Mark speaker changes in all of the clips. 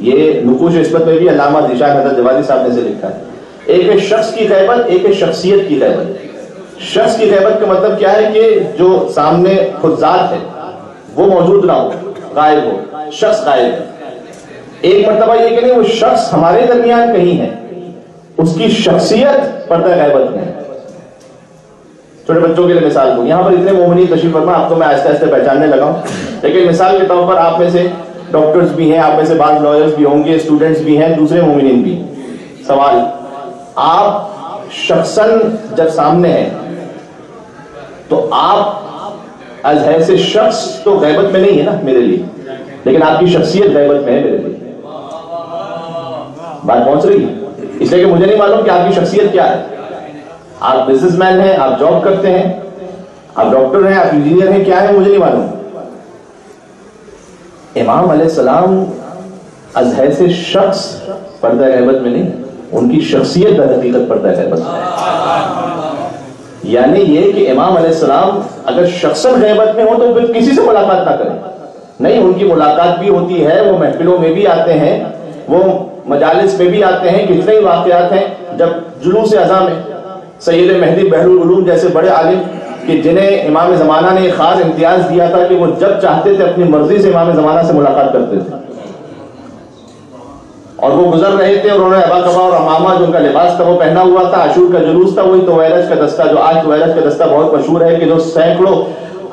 Speaker 1: یہ نقوش عصمت میں بھی علامہ ذیشان حضرت جوادی صاحب نے سے لکھا ہے. ایک ہے شخص کی غیبت، ایک ہے شخصیت کی غیبت. شخص کی غیبت کا مطلب کیا ہے کہ جو سامنے خود ذات ہے وہ موجود نہ ہو، غائب ہو، شخص غائب ہے. ایک مرتبہ یہ کہ نہیں وہ شخص ہمارے درمیان کہیں ہے، اس کی شخصیت پردہ غیبت میں ہے. چھوٹے بچوں کے لیے مثال دوں، یہاں پر اتنے مومنین تشریف فرما، آپ کو میں آہستہ آہستہ پہچاننے لگا ہوں، لیکن مثال کے طور پر آپ میں سے ڈاکٹرز بھی ہیں، آپ میں سے بعض لائرز بھی ہوں گے، اسٹوڈنٹس بھی ہیں، دوسرے مومنین بھی. سوال، آپ شخصاً جب سامنے ہیں تو آپ از حیث شخص تو غیبت میں نہیں ہے نا میرے لیے، لیکن آپ کی شخصیت غیبت میں ہے میرے لیے. بات پہنچ رہی ہے؟ اس لیے کہ مجھے نہیں معلوم کہ آپ کی شخصیت کیا ہے. آپ بزنس مین ہیں، آپ جاب کرتے ہیں، آپ ڈاکٹر ہیں، آپ انجینئر ہیں، کیا ہے مجھے نہیں معلوم. امام علیہ السلام از حیث شخص پردہ غیبت میں نہیں، ان کی شخصیت در حقیقت پردہ غیبت میں ہے. یعنی یہ کہ امام علیہ السلام اگر شخصاً غیبت میں ہو تو پھر کسی سے ملاقات نہ کریں. نہیں، ان کی ملاقات بھی ہوتی ہے، وہ محفلوں میں بھی آتے ہیں، وہ مجالس میں بھی آتے ہیں. کتنے ہی واقعات ہیں جب جلوس اذان میں سید مہدی بحر العلوم جیسے بڑے عالم کہ جنہیں امام زمانہ نے ایک خاص امتیاز دیا تھا کہ وہ جب چاہتے تھے اپنی مرضی سے امام زمانہ سے ملاقات کرتے تھے، اور وہ گزر رہے تھے اور انہوں نے ابا کبا اور امامہ جو ان کا لباس تھا وہ پہنا ہوا تھا. عاشور کا جلوس تھا، وہی تویرج کا دستہ جو آج تویرج کا دستہ بہت مشہور ہے کہ جو سینکڑوں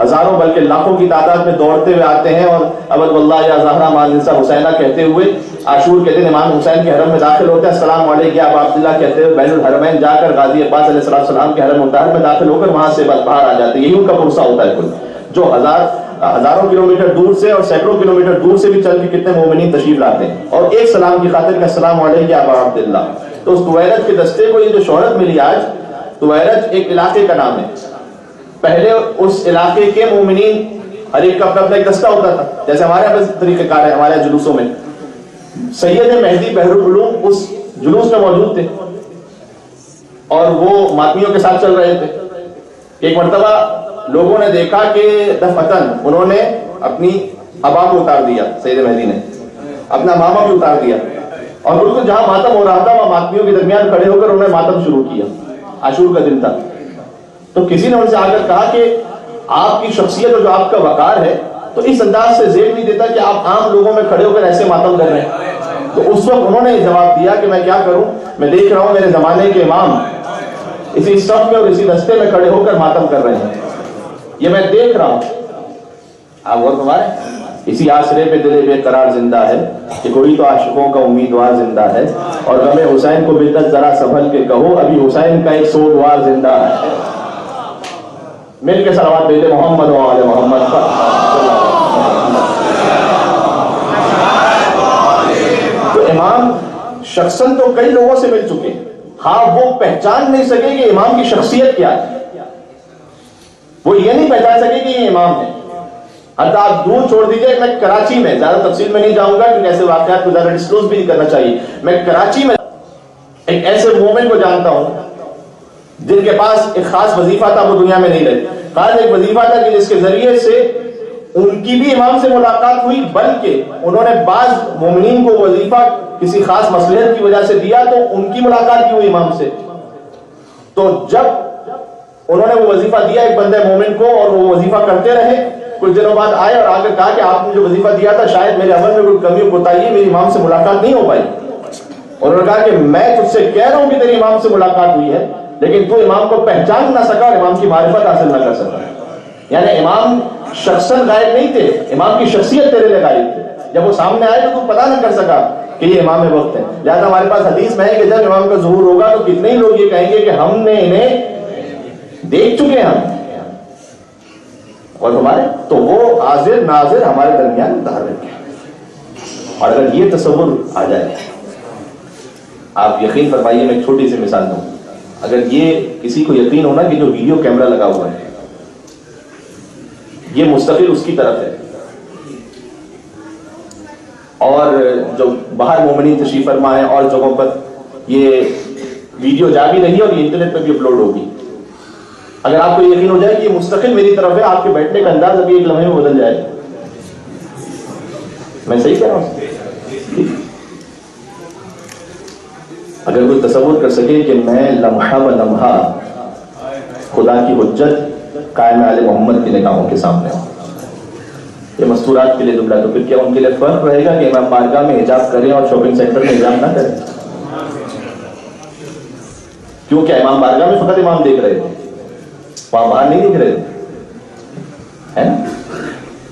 Speaker 1: ہزاروں بلکہ لاکھوں کی تعداد میں دوڑتے ہوئے آتے ہیں اور ابد واللہ یا زہرا مال نساء حسینہ کہتے ہوئے عاشور کے دن امام حسین کے حرم میں داخل ہوتے ہیں. السلام علیکم یا ابا عبداللہ کہتے ہوئے بین الحرمین جا کر غازی عباس علیہ السلام کے حرم مطہر میں داخل ہو کر وہاں سے باہر آ جاتے ہیں. یہی ان کا پرسہ ہوتا ہے کل، جو ہزاروں کلومیٹر دور سے اور سینکڑوں کلومیٹر دور سے بھی چل کے کتنے مومنین تشریف لاتے ہیں اور ایک سلام کی خاطر کہ السلام علیکم یا ابا عبداللہ. تو اس تویرج کے دستے کو یہ جو شہرت ملی آج، تویرج ایک علاقے کا نام ہے. پہلے اس علاقے کے مومنین ہر ایک کا اپنا ایک دستہ ہوتا تھا، جیسے ہمارے یہاں طریقہ کار ہے ہمارے جلوسوں میں. سید مہدی بحر العلوم اس جلوس میں موجود تھے اور وہ ماتمیوں کے ساتھ چل رہے تھے. ایک مرتبہ لوگوں نے دیکھا کہ دفعتاً انہوں نے اپنی ابا کو اتار دیا، سید مہدی نے اپنا ماما بھی اتار دیا، اور بالکل جہاں ماتم ہو رہا تھا وہاں ماتمیوں کے درمیان کھڑے ہو کر انہوں نے ماتم شروع کیا. عاشور کا دن تھا. تو کسی نے ان سے آ کر کہا کہ آپ کی شخصیت اور جو آپ کا وقار ہے تو اس انداز سے زیب نہیں دیتا کہ آپ عام لوگوں میں کھڑے ہو کر ایسے ماتم کر رہے ہیں. تو اس وقت انہوں نے جواب دیا کہ میں کیا کروں، میں دیکھ رہا ہوں میرے زمانے کے امام اسی صف میں اور اسی رستے میں کھڑے ہو کر ماتم کر رہے ہیں، یہ میں دیکھ رہا ہوں. آپ غور فرمائیں، اسی آسرے پہ دل بے قرار زندہ ہے کہ کوئی تو عاشقوں کا امیدوار زندہ ہے، اور غم حسین کو بدت ذرا سنبھل کے کہو ابھی حسین کا ایک سوگوار زندہ ہے. مل کے صلوات دیتے محمد و آل محمد. تو امام شخصاً تو کئی لوگوں سے مل چکے، ہاں وہ پہچان نہیں سکے کہ امام کی شخصیت کیا ہے. وہ یہ نہیں پہچان سکے کہ یہ امام ہے. حتی آپ دور چھوڑ دیجئے، میں کراچی میں زیادہ تفصیل میں نہیں جاؤں گا کیونکہ ایسے واقعات کو زیادہ ڈسکلوز بھی نہیں کرنا چاہیے. میں کراچی میں ایک ایسے مومن کو جانتا ہوں جن کے پاس ایک خاص وظیفہ تھا، وہ دنیا میں نہیں رہے. خاص ایک وظیفہ تھا کہ جس کے ذریعے سے ان کی بھی امام سے ملاقات ہوئی، بلکہ انہوں نے بعض مومنین کو وظیفہ کسی خاص مصلحت کی وجہ سے دیا تو ان کی ملاقات بھی ہوئی امام سے. تو جب انہوں نے وہ وظیفہ دیا ایک بندے مومن کو اور وہ وظیفہ کرتے رہے، کچھ دنوں بعد آئے اور آ کر کہا کہ آپ نے جو وظیفہ دیا تھا شاید میرے عمل میں کوئی کمی بتائیے، میری امام سے ملاقات نہیں ہو پائی. اور انہوں نے کہا کہ میں تجھ سے کہہ رہا ہوں کہ تیری امام سے ملاقات ہوئی ہے، لیکن تو امام کو پہچان نہ سکا اور امام کی معرفت حاصل نہ کر سکا. یعنی امام شخصاً غائب نہیں تھے، امام کی شخصیت تیرے لئے غائب تھے. جب وہ سامنے آئے تو پتہ نہ کر سکا کہ یہ امام وقت ہے. لہذا ہمارے پاس حدیث میں ہے کہ جب امام کا ظہور ہوگا تو کتنے ہی لوگ یہ کہیں گے کہ ہم نے انہیں دیکھ چکے ہیں. اور ہمارے تو وہ حاضر ناظر ہمارے درمیان ظاہر ہے. اور اگر یہ تصور آ جائے، آپ یقین فرمائیے، میں ایک چھوٹی سی مثال دوں. اگر یہ کسی کو یقین ہونا کہ جو ویڈیو کیمرہ لگا ہوا ہے یہ مستقل اس کی طرف ہے، اور جو باہر مومنین تشریف فرما ہے اور جگہوں پر یہ ویڈیو جا بھی رہی ہے اور یہ انٹرنیٹ پہ بھی اپلوڈ ہوگی، اگر آپ کو یقین ہو جائے کہ یہ مستقل میری طرف ہے، آپ کے بیٹھنے کا انداز ابھی ایک لمحے میں بدل جائے. میں صحیح کہہ رہا ہوں؟ اگر کوئی تصور کر سکے کہ میں لمحہ ب لمحہ خدا کی حجت قائم آل محمد کی نگاہوں کے سامنے ہوں، یہ مستورات کے لیے جملہ، تو پھر کیا ان کے لیے فرق رہے گا کہ امام بارگاہ میں حجاب کریں اور شاپنگ سینٹر میں حجاب نہ کریں؟ کیونکہ امام بارگاہ میں فقط امام دیکھ رہے تھے، وہاں باہر نہیں دیکھ رہے تھے، ہے نا؟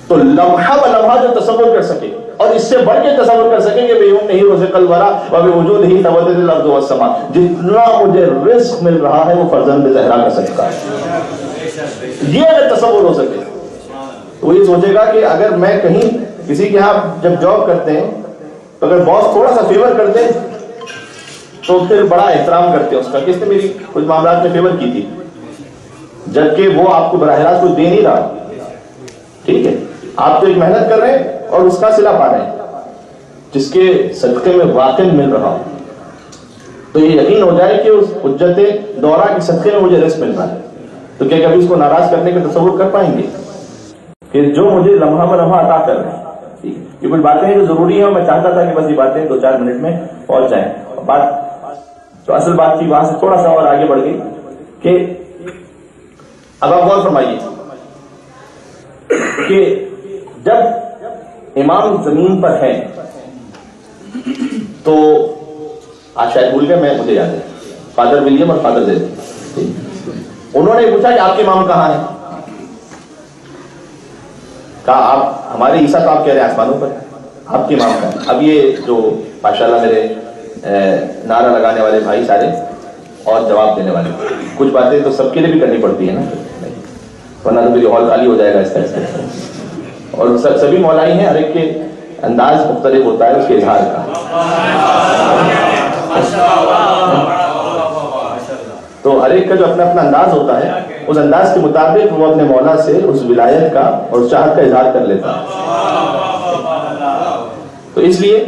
Speaker 1: تو لمحہ ب لمحہ جو تصور کر سکے اور اس سے بڑھ کے تصور کر سکیں کہ بیون نہیں رزق الورا و بوجود ہی ثبتت الارض والسماء، جتنا مجھے رزق مل رہا ہے وہ فرزند زہرا کا صدقہ ہے، یہ اگر تصور ہو سکے تو یہ سوچے گا کہ اگر میں کہیں کسی کے ہاں جب جاب کرتے ہیں تو اگر باس تھوڑا سا فیور کر دے تو پھر بڑا احترام کرتے ہیں اس کا، کس نے میری کچھ معاملات میں فیور کی تھی، جبکہ وہ آپ کو براہ راست کچھ دے نہیں رہا، ٹھیک ہے، آپ تو ایک محنت کر رہے ہیں اور اس کا صلہ پا رہے ہیں جس کے صدقے میں واقع مل رہا ہو، تو یہ یقین ہو جائے کہ اس حجت دورہ کے صدقے میں مجھے رزق مل رہا ہے، تو کیا کبھی اس کو ناراض کرنے کا تصور کر پائیں گے کہ جو مجھے لمحہ ب لمحہ عطا کر رہے ہیں؟ یہ کچھ باتیں ہیں جو ضروری ہیں اور میں چاہتا تھا کہ بس یہ باتیں 2-4 منٹ میں پہنچ جائیں۔ بات تو اصل بات کی وہاں سے تھوڑا سا اور آگے بڑھ گئی کہ اب آپ غور فرمائیے کہ جب امام زمین پر ہے تو آج شاید بھول گئے، مجھے یاد ہے فادر ولیم اور فادر زید، انہوں نے پوچھا کہ آپ کے امام کہاں ہیں؟ کہا آپ ہمارے عیسیٰ تو آپ کہہ رہے ہیں آسمانوں پر، آپ کے امام کا ہے۔ اب یہ جو ماشاءاللہ میرے نعرہ لگانے والے بھائی سارے اور جواب دینے والے، کچھ باتیں تو سب کے لیے بھی کرنی پڑتی ہے نا، ورنہ تو میری ہال خالی ہو جائے گا اس طرح سے، اور سبھی مولائی ہیں، ہر ایک کے انداز مختلف ہوتا ہے اس کے اظہار کا، تو ہر ایک کا جو اپنا اپنا انداز ہوتا ہے، اس انداز کے مطابق وہ اپنے مولا سے اس ولایت کا اور اس چاہت کا اظہار کر لیتا ہے۔ تو اس لیے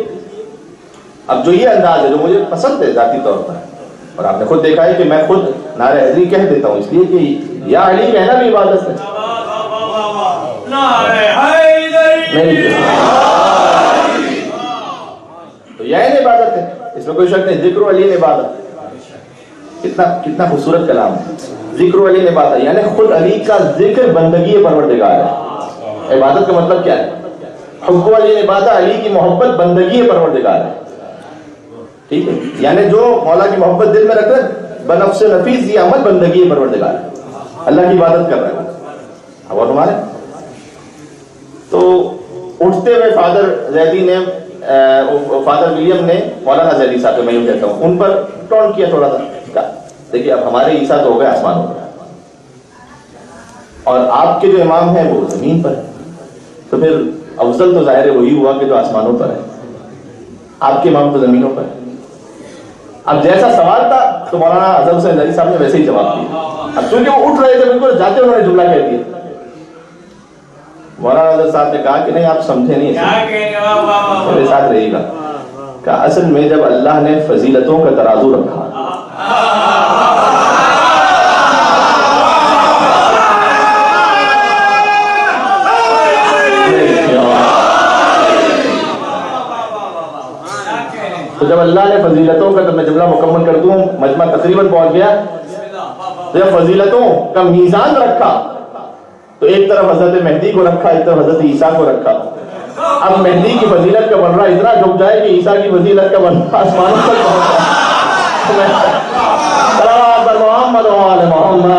Speaker 1: اب جو یہ انداز ہے جو مجھے پسند ہے ذاتی طور پر، اور آپ نے خود دیکھا ہے کہ میں خود نعرہ حیدری کہہ دیتا ہوں، اس لیے کہ یا علی کہنا بھی عبادت ہے، تو یہ عبادت ہے، اس میں کوئی شک نہیں، ذکر علی عبادت، کتنا خوبصورت کلام ہے، ذکر علی عبادت، یعنی خود علی کا ذکر بندگی پروردگار ہے۔ عبادت کا مطلب کیا ہے؟ حب علی عبادت، علی کی محبت بندگی پروردگار ہے، ٹھیک ہے، یعنی جو مولا کی محبت دل میں رکھ رہے بنفس نفیس یہ عمل بندگی پروردگار ہے، اللہ کی عبادت کر رہے ہیں۔ اور ہمارے تو اٹھتے ہوئے فادر زیدی نے فادر ولیم نے مولانا زیدی صاحب، میں یوں کہتا ہوں، ان پر ٹون کیا تھوڑا سا، دیکھیے اب ہمارے عیسیٰ تو ہو گئے آسمانوں پر اور آپ کے جو امام ہیں وہ زمین پر ہے، تو پھر افضل تو ظاہر وہی ہوا کہ جو آسمانوں پر ہے، آپ کے امام تو زمینوں پر ہے۔ اب جیسا سوال تھا تو مولانا اظہر حسین علی صاحب نے ویسے ہی جواب دیا، اب چونکہ وہ اٹھ رہے تھے بالکل جاتے انہوں نے جملہ کہہ دیا، مولانا اظہر صاحب نے کہا کہ نہیں آپ سمجھے نہیں، میرے ساتھ رہیے گا، کہا اصل میں جب اللہ نے فضیلتوں کا ترازو رکھا تو جب اللہ نے فضیلتوں کا، تو میں جملہ مکمل کر دوں، مجمع تقریباً پہنچ گیا، تو جب فضیلتوں کا میزان رکھا تو ایک طرف حضرت مہدی کو رکھا، ایک طرف حضرت عیسیٰ کو رکھا، اب مہدی کی فضیلت کا بننا اتنا جھک جائے کہ عیسیٰ کی فضیلت کا بننا آسمانوں تک پہنچا۔ محمد و آل محمد